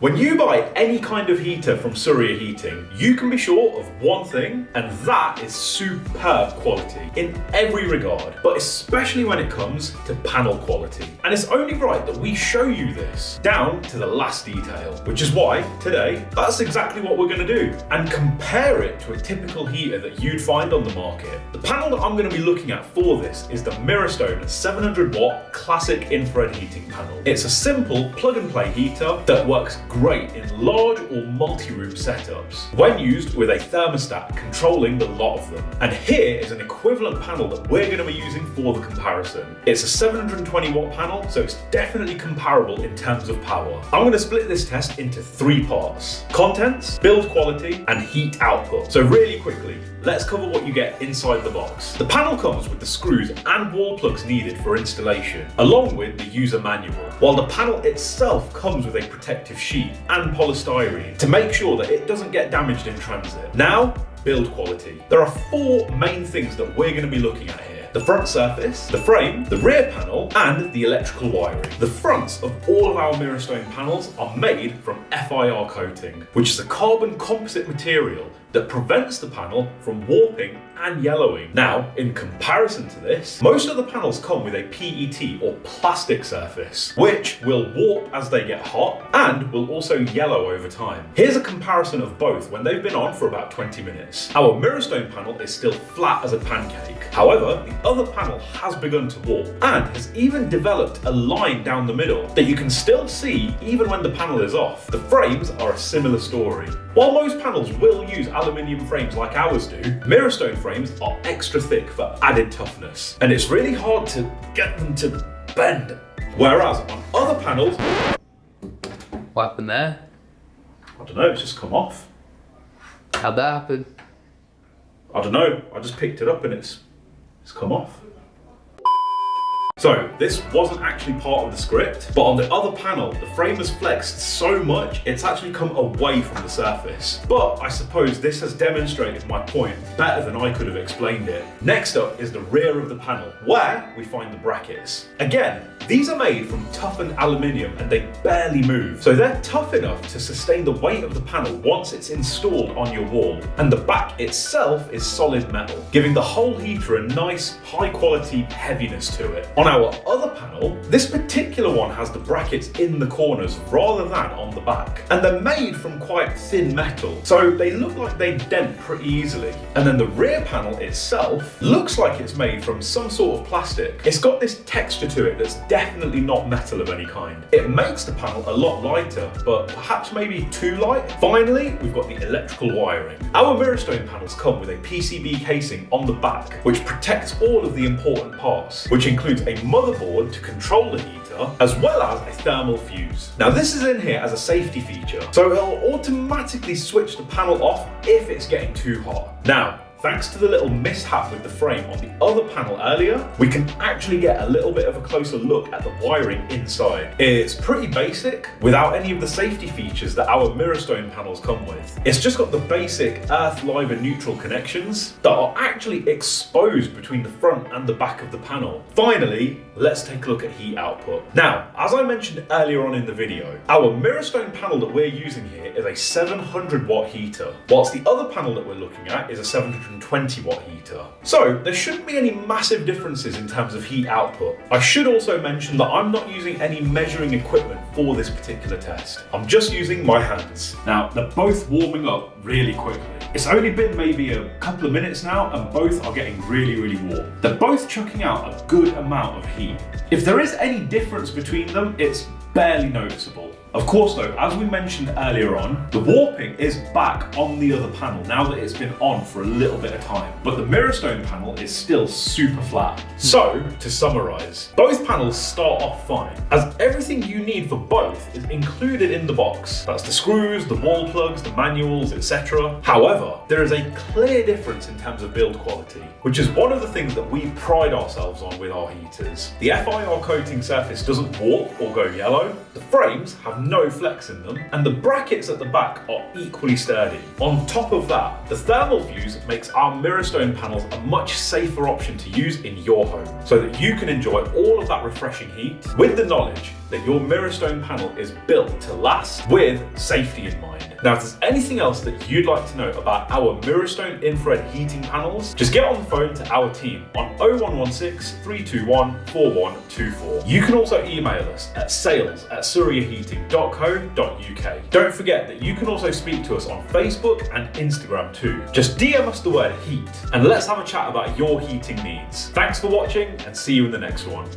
When you buy any kind of heater from Surya Heating, you can be sure of one thing, and that is superb quality in every regard, but especially when it comes to panel quality. And it's only right that we show you this down to the last detail, which is why today, that's exactly what we're going to do, and compare it to a typical heater that you'd find on the market. The panel that I'm going to be looking at for this is the Mirrorstone 700 watt classic infrared heating panel. It's a simple plug and play heater that works great in large or multi-room setups when used with a thermostat controlling the lot of them. And here is an equivalent panel that we're going to be using for the comparison. It's a 720 watt panel, so it's definitely comparable in terms of power. I'm going to split this test into 3 parts: contents, build quality, and heat output. So really quickly, let's cover what you get inside the box. The panel comes with the screws and wall plugs needed for installation, along with the user manual, while the panel itself comes with a protective sheet and polystyrene to make sure that it doesn't get damaged in transit. Now, build quality. There are 4 main things that we're going to be looking at here: the front surface, the frame, the rear panel, and the electrical wiring. The fronts of all of our Mirrorstone panels are made from FIR coating, which is a carbon composite material that prevents the panel from warping and yellowing. Now, in comparison to this, most of the panels come with a PET or plastic surface, which will warp as they get hot and will also yellow over time. Here's a comparison of both when they've been on for about 20 minutes. Our Mirrorstone panel is still flat as a pancake. However, the other panel has begun to warp and has even developed a line down the middle that you can still see even when the panel is off. The frames are a similar story. While most panels will use aluminium frames like ours do, Mirrorstone frames are extra thick for added toughness, and it's really hard to get them to bend. Whereas on other panels... What happened there? I don't know, it's just come off. How'd that happen? I don't know, I just picked it up and it's come off. So, this wasn't actually part of the script, but on the other panel, the frame has flexed so much, it's actually come away from the surface. But I suppose this has demonstrated my point better than I could have explained it. Next up is the rear of the panel, where we find the brackets. Again, these are made from toughened aluminium and they barely move, so they're tough enough to sustain the weight of the panel once it's installed on your wall. And the back itself is solid metal, giving the whole heater a nice, high quality heaviness to it. On our other panel, this particular one has the brackets in the corners rather than on the back, and they're made from quite thin metal, so they look like they dent pretty easily. And then the rear panel itself looks like it's made from some sort of plastic. It's got this texture to it that's definitely not metal of any kind. It makes the panel a lot lighter, but perhaps maybe too light. Finally, we've got the electrical wiring. Our Mirrorstone panels come with a PCB casing on the back, which protects all of the important parts, which includes a motherboard to control the heater, as well as a thermal fuse. Now this is in here as a safety feature, so it'll automatically switch the panel off if it's getting too hot. Now, thanks to the little mishap with the frame on the other panel earlier, we can actually get a little bit of a closer look at the wiring inside. It's pretty basic, without any of the safety features that our Mirrorstone panels come with. It's just got the basic earth, live and neutral connections that are actually exposed between the front and the back of the panel. Finally, let's take a look at heat output. Now, as I mentioned earlier on in the video, our Mirrorstone panel that we're using here is a 700 watt heater, whilst the other panel that we're looking at is a 720 watt heater. So there shouldn't be any massive differences in terms of heat output. I should also mention that I'm not using any measuring equipment for this particular test. I'm just using my hands. Now, they're both warming up really quickly. It's only been maybe a couple of minutes now and both are getting really warm. They're both chucking out a good amount of heat. If there is any difference between them, it's barely noticeable. Of course though, as we mentioned earlier on, the warping is back on the other panel now that it's been on for a little bit of time, but the Mirrorstone panel is still super flat. So, to summarise, both panels start off fine, as everything you need for both is included in the box. That's the screws, the wall plugs, the manuals, etc. However, there is a clear difference in terms of build quality, which is one of the things that we pride ourselves on with our heaters. The FIR coating surface doesn't warp or go yellow, the frames have no flex in them, and the brackets at the back are equally sturdy. On top of that, the thermal fuse makes our Mirrorstone panels a much safer option to use in your home, so that you can enjoy all of that refreshing heat with the knowledge that your Mirrorstone panel is built to last with safety in mind. Now, if there's anything else that you'd like to know about our Mirrorstone infrared heating panels, just get on the phone to our team on 0116 321 4124. You can also email us at sales@suryaheating.co.uk. Don't forget that you can also speak to us on Facebook and Instagram too. Just DM us the word heat and let's have a chat about your heating needs. Thanks for watching and see you in the next one.